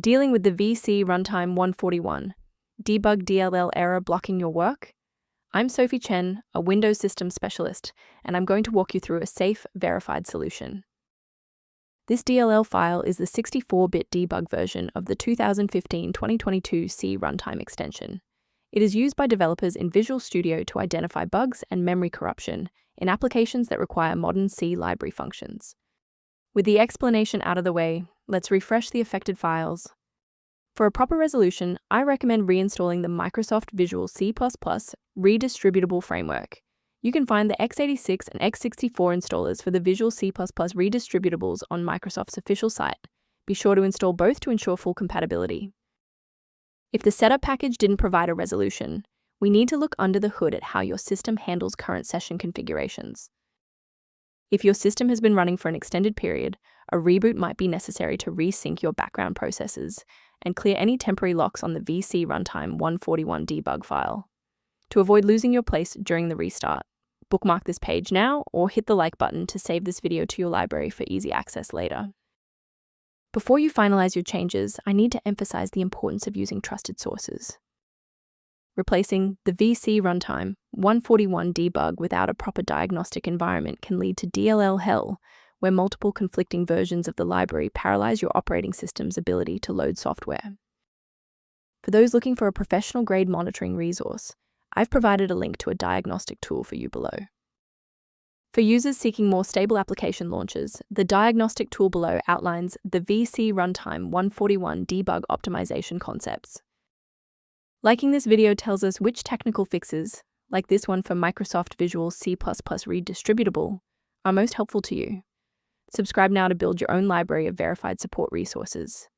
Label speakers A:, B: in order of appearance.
A: Dealing with the VC Runtime 141, Debug DLL error blocking your work? I'm Sophie Chen, a Windows Systems Specialist, and I'm going to walk you through a safe, verified solution. This DLL file is the 64-bit debug version of the 2015-2022 C Runtime extension. It is used by developers in Visual Studio to identify bugs and memory corruption in applications that require modern C library functions. With the explanation out of the way, let's refresh the affected files. For a proper resolution, I recommend reinstalling the Microsoft Visual C Redistributable framework. You can find the x86 and x64 installers for the Visual C redistributables on Microsoft's official site. Be sure to install both to ensure full compatibility. If the setup package didn't provide a resolution, we need to look under the hood at how your system handles current session configurations. If your system has been running for an extended period, a reboot might be necessary to resync your background processes and clear any temporary locks on the VC Runtime 141 debug file. To avoid losing your place during the restart, bookmark this page now or hit the like button to save this video to your library for easy access later. Before you finalize your changes, I need to emphasize the importance of using trusted sources. Replacing the VC Runtime 141 debug without a proper diagnostic environment can lead to DLL hell, where multiple conflicting versions of the library paralyze your operating system's ability to load software. For those looking for a professional-grade monitoring resource, I've provided a link to a diagnostic tool for you below. For users seeking more stable application launches, the diagnostic tool below outlines the VC Runtime 141 debug optimization concepts. Liking this video tells us which technical fixes, like this one for Microsoft Visual C Redistributable, are most helpful to you. Subscribe now to build your own library of verified support resources.